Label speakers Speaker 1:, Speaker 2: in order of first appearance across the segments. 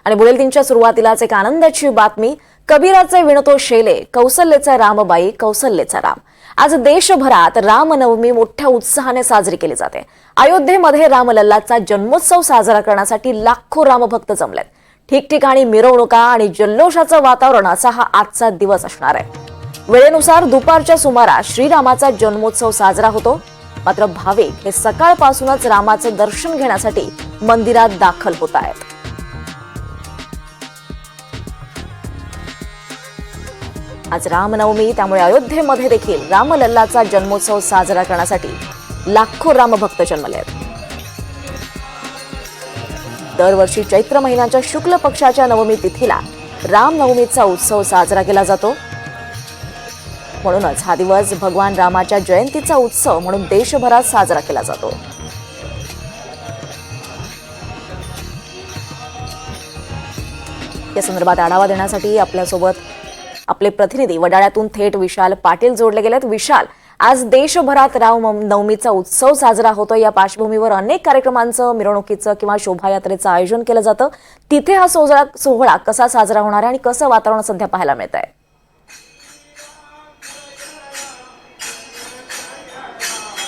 Speaker 1: आणि बुलेल 3च्या सुरुवातीलाच एक आनंदाची बातमी, कबीराचे विणतो शेले, कौसल्याचा रामबाई, कौसल्याचा राम। आज देशभरात रामनवमी मोठ्या उत्साहाने साजरी केली जाते। अयोध्येमध्ये रामलल्लाचा जन्मोत्सव साजरा करण्यासाठी लाखो रामभक्त जमलेत। ठिकठिकाणी मिरवणुका आणि जल्लोषाचं वातावरण असा हा आजचा दिवस असणार आहे। वेळेनुसार दुपारच्या सुमारास श्रीरामाचा जन्मोत्सव साजरा होतो, मात्र भाविक हे सकाळपासूनच रामाचं दर्शन घेण्यासाठी मंदिरात दाखल होत आहेत। आज रामनवमी, त्यामुळे अयोध्येमध्ये देखील रामलल्लाचा जन्मोत्सव साजरा करण्यासाठी लाखो रामभक्त जन्मले आहेत। दरवर्षी चैत्र महिन्याच्या शुक्ल पक्षाच्या नवमी तिथीला रामनवमीचा उत्सव साजरा केला जातो। म्हणूनच हा दिवस भगवान रामाच्या जयंतीचा उत्सव म्हणून देशभरात साजरा केला जातो। या संदर्भात आढावा देण्यासाठी आपल्यासोबत आपले प्रतिनिधी वडाळ्यातून थेट विशाल पाटील जोडले गेलेत। विशाल, आज देशभरात रामनवमीचा उत्सव साजरा होतो। या पार्श्वभूमीवर अनेक कार्यक्रमांचं, मिरवणुकीचं किंवा शोभायात्रेचं आयोजन केलं जातं। तिथे हा सोहळा कसा साजरा होणार आहे आणि कसं वातावरण सध्या पाहायला मिळत आहे?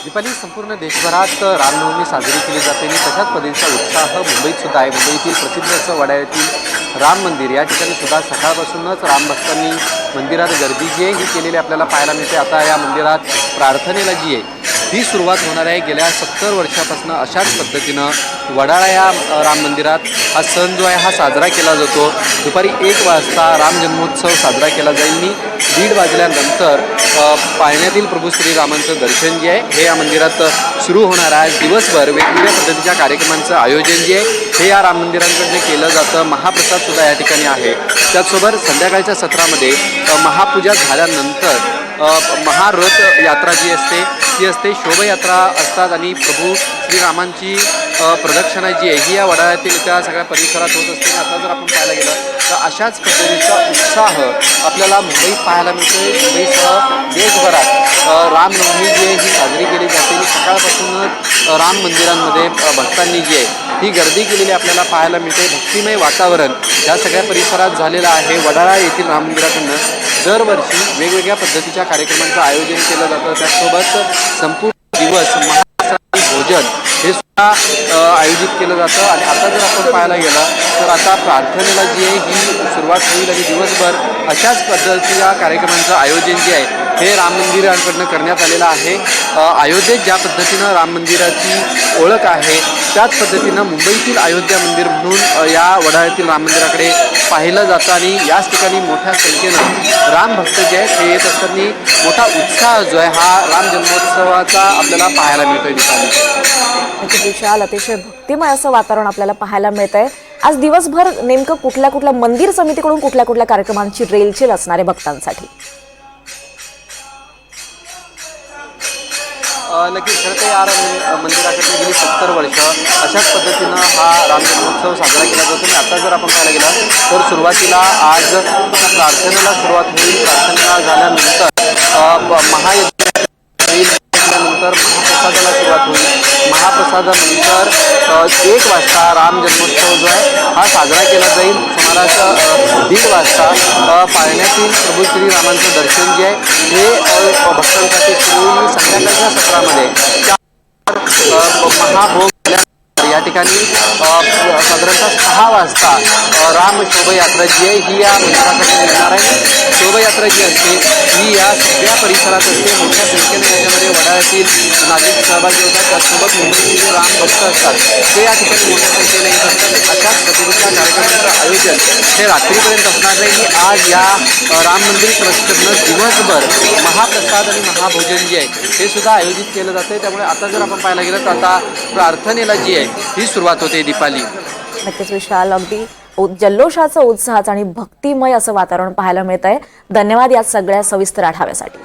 Speaker 2: दीपाली, संपूर्ण देशभरात रामनवमी साजरी केली जाते आणि तशाच पद्धतीचा उत्साह मुंबईत सुद्धा आहे। मुंबईतील प्रसिद्ध असं वडाळ्यातील राम मंदिर या ठिकाणी सुद्धा सकाळपासूनच रामभक्तांनी मंदिरात गर्दी जी आहे ही केलेली आपल्याला पाहायला मिळते। आता या मंदिरात प्रार्थनेला जी आहे ही सुरुवात होणार आहे। गेल्या 70 वर्षापासून अशाच पद्धतीनं वडाळा या राम मंदिरात हा सण जो आहे हा साजरा केला जातो। दुपारी 1 वाजता राम जन्मोत्सव साजरा केला जाईल आणि 1:30 वाजल्यानंतर पाळण्यातील प्रभू श्रीरामांचं दर्शन जे आहे हे या मंदिरात सुरू होणार आहे। दिवसभर वेगवेगळ्या पद्धतीच्या कार्यक्रमांचं आयोजन जे आहे हे या राम मंदिरांकडे केलं जातं। महाप्रसाद सुद्धा या ठिकाणी आहे। त्याचसोबत संध्याकाळच्या सत्रामध्ये महापूजा झाल्यानंतर महारथ यात्रा जी असते ती असते, शोभायात्रा असतात आणि प्रभू श्रीरामांची प्रदक्षिणा जी आहे ही या वडाळ्यातील त्या सगळ्या परिसरात होत असते। आता जर आपण पाहायला गेलं तर अशाच पद्धतीचा उत्साह आपल्याला मुंबईत पाहायला मिळतोय। मुंबईसह देशभरात रामनवमी जी आहे ही साजरी केली जाते। सकाळपासूनच राम मंदिरांमध्ये भक्तांनी जी आहे ही गर्दी केलेली आपल्याला पाहायला मिळते। भक्तिमय वातावरण या सगळ्या परिसरात झालेलं आहे। वडाळा येथील राम मंदिराकडून दरवर्षी वेगवेगळ्या पद्धतीच्या कार्यक्रमांचं आयोजन केलं जातं। त्यासोबत संपूर्ण दिवस महाप्रसादी भोजन हे सुद्धा आयोजित केलं जातं। आणि आता जर आपण पाहायला गेलं तर आता प्रार्थनेला जी आहे ही सुरुवात होईल आणि दिवसभर अशाच पद्धतीच्या कार्यक्रमांचं आयोजन जे आहे हे राम मंदिरांकडून करण्यात आलेलं आहे। अयोध्येत ज्या पद्धतीनं राम मंदिराची ओळख आहे त्याच पद्धतीनं मुंबईतील अयोध्या मंदिर म्हणून या वडाळ्यातील राम मंदिराकडे पाहिलं जातं आणि याच ठिकाणी मोठ्या संख्येनं राम भक्त जे आहेत हे येत असताना मोठा उत्साह जो आहे हा राम जन्मोत्सवाचा आपल्याला पाहायला मिळतोय।
Speaker 1: विशाल, अतिशय भक्तिमय असं वातावरण आपल्याला पाहायला मिळतंय। आज दिवसभर नेमकं कुठल्या मंदिर समितीकडून कुठल्या कार्यक्रमांची रेलचेल असणार आहे भक्तांसाठी?
Speaker 2: नक्कीच खरं तर या मंदिराकडे गेली 70 वर्ष अशाच पद्धतीनं हा राम जन्मोत्सव साजरा केला जातो। आणि आता जर आपण पाहायला गेलं तर सुरुवातीला आज प्रार्थनेला सुरुवात होईल। प्रार्थना झाल्यानंतर महायज्ञानंतर महाप्रसादाला सुरुवात होईल। महाप्रसादानंतर 1 वाजता राम जन्मोत्सव जो आहे हा साजरा केला जाईल। सुमारास 1:30 वाजता पाळण्यातील प्रभू श्रीरामांचं दर्शन जे आहे हे भक्तांसाठी सुरू होईल। संध्याकाळच्या सत्रामध्ये महाभोग या ठिकाणी साधारणतः 6 वाजता राम शोभायात्रा जी आहे ही या मंदिराकडे निघणार आहे। शोभायात्रा जी असते ही या सगळ्या परिसरात असते। मोठ्या संख्येने याच्यामध्ये वडाळ्यातील नागरिक सहभागी होतात। त्याचसोबत मुंबईतील जे राम भक्त असतात ते या ठिकाणी मोठ्या संख्येने येत असतात। अशाच पद्धतीच्या कार्यक्रमांचं आयोजन हे रात्रीपर्यंत असणार आहे। आणि आज या राम मंदिर ट्रस्टकडनं दिवसभर महाप्रसाद आणि महाभोजन जे आहे हे सुद्धा आयोजित केलं जातं। त्यामुळे आता जर आपण पाहायला गेलं तर आता प्रार्थनेला जी आहे ही सुरुवात होते। दीपाली,
Speaker 1: नक्कीच विशाल, अगदी जल्लोषाचं, उत्साहाचं आणि भक्तिमय असं वातावरण पाहायला मिळत आहे। धन्यवाद या सगळ्या सविस्तर आढाव्यासाठी।